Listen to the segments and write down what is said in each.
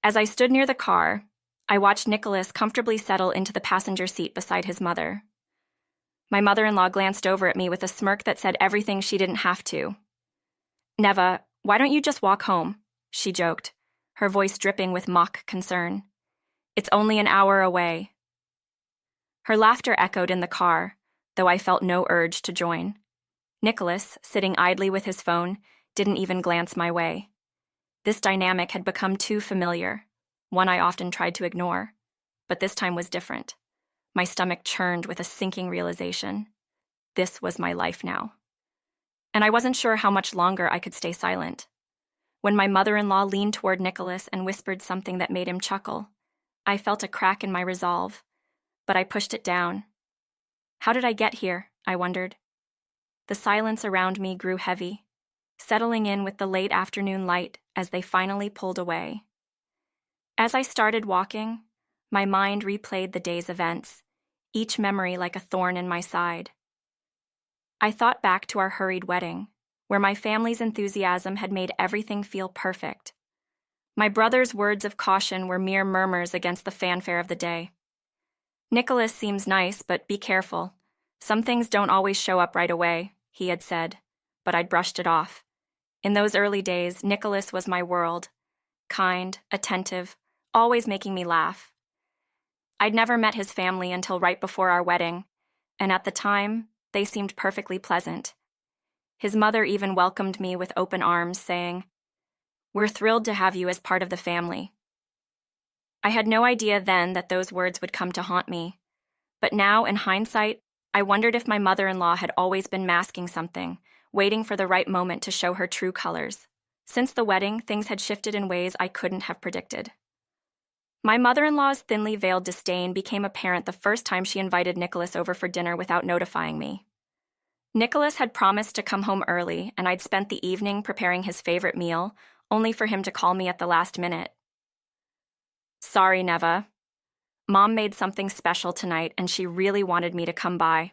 As I stood near the car, I watched Nicholas comfortably settle into the passenger seat beside his mother. My mother-in-law glanced over at me with a smirk that said everything she didn't have to. "Neva, why don't you just walk home?" she joked, her voice dripping with mock concern. "It's only an hour away." Her laughter echoed in the car, though I felt no urge to join. Nicholas, sitting idly with his phone, didn't even glance my way. This dynamic had become too familiar, one I often tried to ignore, but this time was different. My stomach churned with a sinking realization. This was my life now. And I wasn't sure how much longer I could stay silent. When my mother-in-law leaned toward Nicholas and whispered something that made him chuckle, I felt a crack in my resolve, but I pushed it down. How did I get here? I wondered. The silence around me grew heavy, settling in with the late afternoon light as they finally pulled away. As I started walking, my mind replayed the day's events, each memory like a thorn in my side. I thought back to our hurried wedding, where my family's enthusiasm had made everything feel perfect. My brother's words of caution were mere murmurs against the fanfare of the day. "Nicholas seems nice, but be careful. Some things don't always show up right away," he had said, but I'd brushed it off. In those early days, Nicholas was my world. Kind, attentive, always making me laugh. I'd never met his family until right before our wedding, and at the time, they seemed perfectly pleasant. His mother even welcomed me with open arms, saying, "We're thrilled to have you as part of the family." I had no idea then that those words would come to haunt me, but now, in hindsight, I wondered if my mother-in-law had always been masking something, waiting for the right moment to show her true colors. Since the wedding, things had shifted in ways I couldn't have predicted. My mother-in-law's thinly veiled disdain became apparent the first time she invited Nicholas over for dinner without notifying me. Nicholas had promised to come home early, and I'd spent the evening preparing his favorite meal, only for him to call me at the last minute. "Sorry, Neva. Mom made something special tonight, and she really wanted me to come by."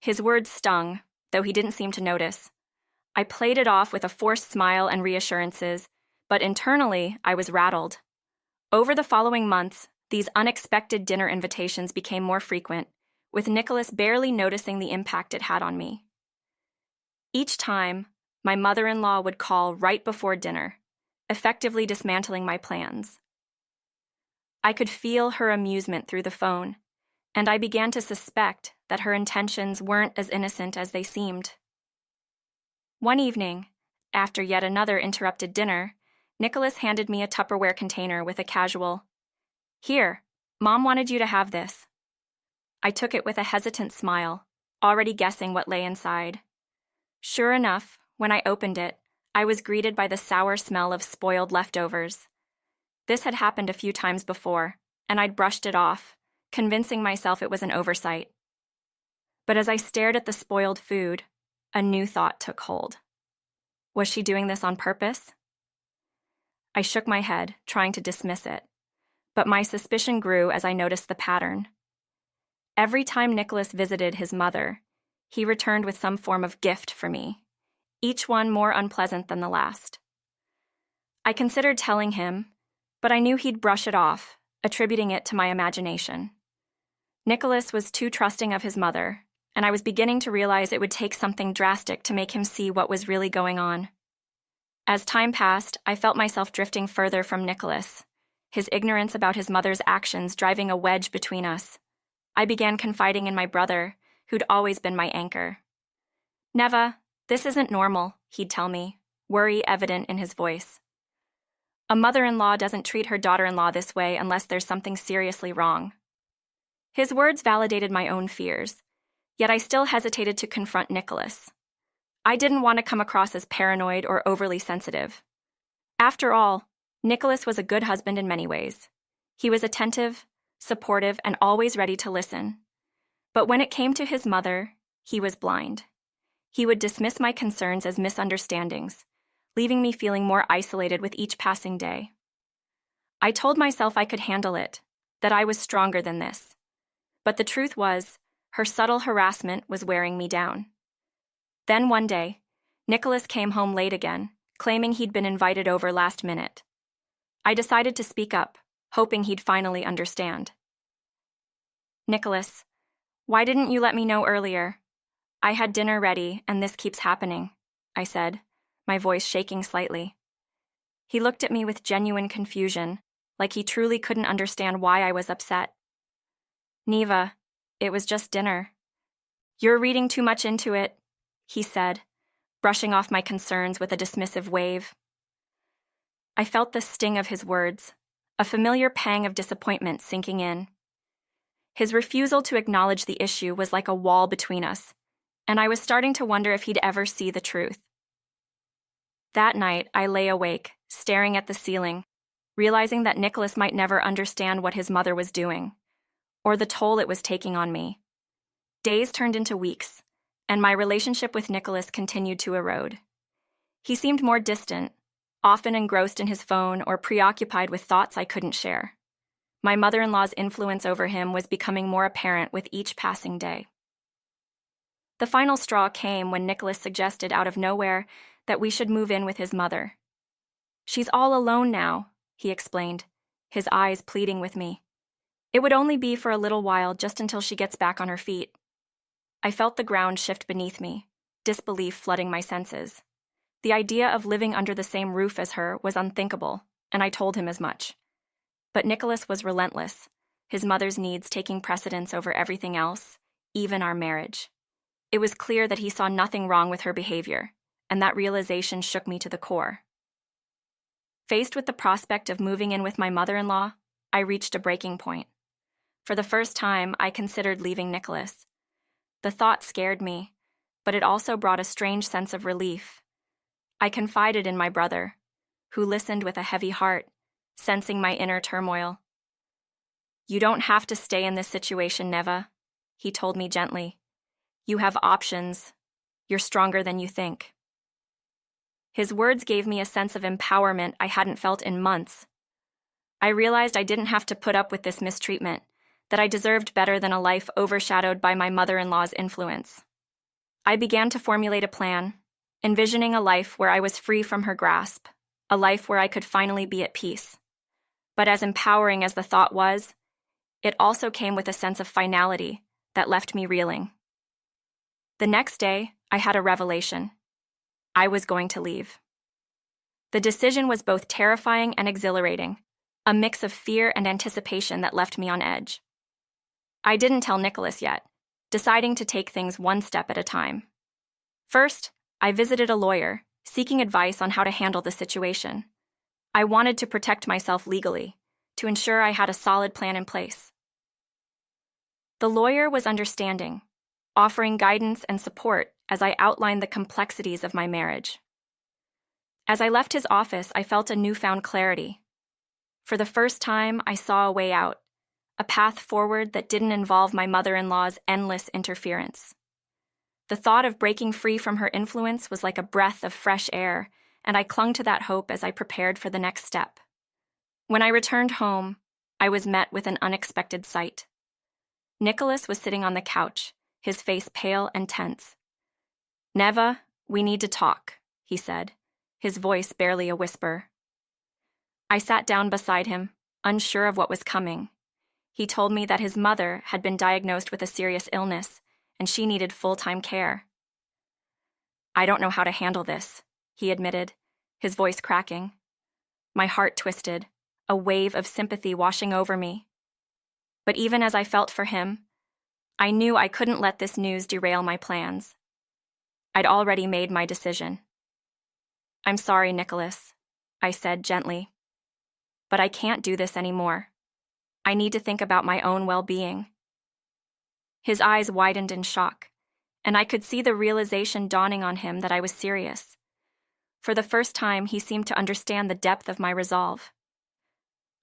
His words stung, though he didn't seem to notice. I played it off with a forced smile and reassurances, but internally, I was rattled. Over the following months, these unexpected dinner invitations became more frequent, with Nicholas barely noticing the impact it had on me. Each time, my mother-in-law would call right before dinner, effectively dismantling my plans. I could feel her amusement through the phone, and I began to suspect that her intentions weren't as innocent as they seemed. One evening, after yet another interrupted dinner, Nicholas handed me a Tupperware container with a casual, "Here, Mom wanted you to have this." I took it with a hesitant smile, already guessing what lay inside. Sure enough, when I opened it, I was greeted by the sour smell of spoiled leftovers. This had happened a few times before, and I'd brushed it off, convincing myself it was an oversight. But as I stared at the spoiled food, a new thought took hold. Was she doing this on purpose? I shook my head, trying to dismiss it, but my suspicion grew as I noticed the pattern. Every time Nicholas visited his mother, he returned with some form of gift for me, each one more unpleasant than the last. I considered telling him, but I knew he'd brush it off, attributing it to my imagination. Nicholas was too trusting of his mother, and I was beginning to realize it would take something drastic to make him see what was really going on. As time passed, I felt myself drifting further from Nicholas, his ignorance about his mother's actions driving a wedge between us. I began confiding in my brother, who'd always been my anchor. "Neva, this isn't normal," he'd tell me, worry evident in his voice. "A mother-in-law doesn't treat her daughter-in-law this way unless there's something seriously wrong." His words validated my own fears, yet I still hesitated to confront Nicholas. I didn't want to come across as paranoid or overly sensitive. After all, Nicholas was a good husband in many ways. He was attentive, supportive, and always ready to listen. But when it came to his mother, he was blind. He would dismiss my concerns as misunderstandings, leaving me feeling more isolated with each passing day. I told myself I could handle it, that I was stronger than this. But the truth was, her subtle harassment was wearing me down. Then one day, Nicholas came home late again, claiming he'd been invited over last minute. I decided to speak up, hoping he'd finally understand. "Nicholas, why didn't you let me know earlier? I had dinner ready, and this keeps happening," I said, my voice shaking slightly. He looked at me with genuine confusion, like he truly couldn't understand why I was upset. "Neva, it was just dinner. You're reading too much into it," he said, brushing off my concerns with a dismissive wave. I felt the sting of his words, a familiar pang of disappointment sinking in. His refusal to acknowledge the issue was like a wall between us, and I was starting to wonder if he'd ever see the truth. That night, I lay awake, staring at the ceiling, realizing that Nicholas might never understand what his mother was doing, or the toll it was taking on me. Days turned into weeks, and my relationship with Nicholas continued to erode. He seemed more distant, often engrossed in his phone or preoccupied with thoughts I couldn't share. My mother-in-law's influence over him was becoming more apparent with each passing day. The final straw came when Nicholas suggested out of nowhere that we should move in with his mother. "She's all alone now," he explained, his eyes pleading with me. "It would only be for a little while, just until she gets back on her feet." I felt the ground shift beneath me, disbelief flooding my senses. The idea of living under the same roof as her was unthinkable, and I told him as much. But Nicholas was relentless, his mother's needs taking precedence over everything else, even our marriage. It was clear that he saw nothing wrong with her behavior, and that realization shook me to the core. Faced with the prospect of moving in with my mother-in-law, I reached a breaking point. For the first time, I considered leaving Nicholas. The thought scared me, but it also brought a strange sense of relief. I confided in my brother, who listened with a heavy heart, sensing my inner turmoil. "You don't have to stay in this situation, Neva," he told me gently. "You have options. You're stronger than you think." His words gave me a sense of empowerment I hadn't felt in months. I realized I didn't have to put up with this mistreatment, that I deserved better than a life overshadowed by my mother-in-law's influence. I began to formulate a plan, envisioning a life where I was free from her grasp, a life where I could finally be at peace. But as empowering as the thought was, it also came with a sense of finality that left me reeling. The next day, I had a revelation. I was going to leave. The decision was both terrifying and exhilarating, a mix of fear and anticipation that left me on edge. I didn't tell Nicholas yet, deciding to take things one step at a time. First, I visited a lawyer, seeking advice on how to handle the situation. I wanted to protect myself legally, to ensure I had a solid plan in place. The lawyer was understanding, offering guidance and support as I outlined the complexities of my marriage. As I left his office, I felt a newfound clarity. For the first time, I saw a way out, a path forward that didn't involve my mother-in-law's endless interference. The thought of breaking free from her influence was like a breath of fresh air, and I clung to that hope as I prepared for the next step. When I returned home, I was met with an unexpected sight. Nicholas was sitting on the couch, his face pale and tense. "Neva, we need to talk," he said, his voice barely a whisper. I sat down beside him, unsure of what was coming. He told me that his mother had been diagnosed with a serious illness, and she needed full-time care. "I don't know how to handle this," he admitted, his voice cracking. My heart twisted, a wave of sympathy washing over me. But even as I felt for him, I knew I couldn't let this news derail my plans. I'd already made my decision. "I'm sorry, Nicholas," I said gently. "But I can't do this anymore. I need to think about my own well-being." His eyes widened in shock, and I could see the realization dawning on him that I was serious. For the first time, he seemed to understand the depth of my resolve.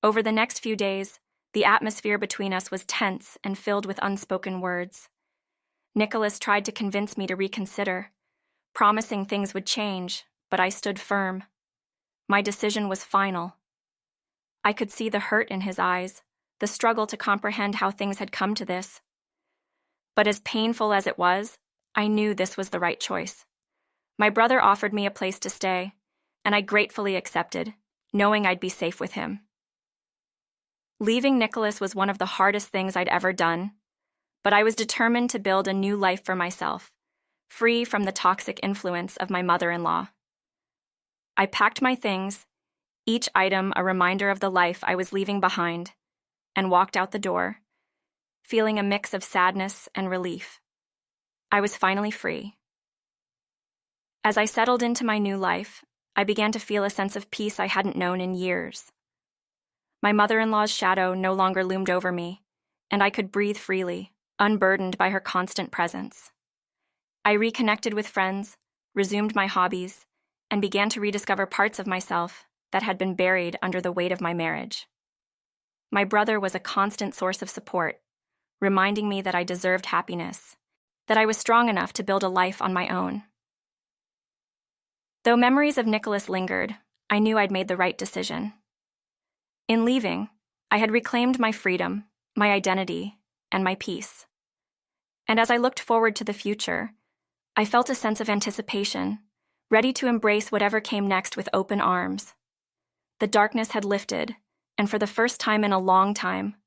Over the next few days, the atmosphere between us was tense and filled with unspoken words. Nicholas tried to convince me to reconsider, promising things would change, but I stood firm. My decision was final. I could see the hurt in his eyes, the struggle to comprehend how things had come to this. But as painful as it was, I knew this was the right choice. My brother offered me a place to stay, and I gratefully accepted, knowing I'd be safe with him. Leaving Nicholas was one of the hardest things I'd ever done, but I was determined to build a new life for myself, free from the toxic influence of my mother-in-law. I packed my things, each item a reminder of the life I was leaving behind, and walked out the door, feeling a mix of sadness and relief. I was finally free. As I settled into my new life, I began to feel a sense of peace I hadn't known in years. My mother-in-law's shadow no longer loomed over me, and I could breathe freely, unburdened by her constant presence. I reconnected with friends, resumed my hobbies, and began to rediscover parts of myself that had been buried under the weight of my marriage. My brother was a constant source of support, reminding me that I deserved happiness, that I was strong enough to build a life on my own. Though memories of Nicholas lingered, I knew I'd made the right decision. In leaving, I had reclaimed my freedom, my identity, and my peace. And as I looked forward to the future, I felt a sense of anticipation, ready to embrace whatever came next with open arms. The darkness had lifted, and for the first time in a long time,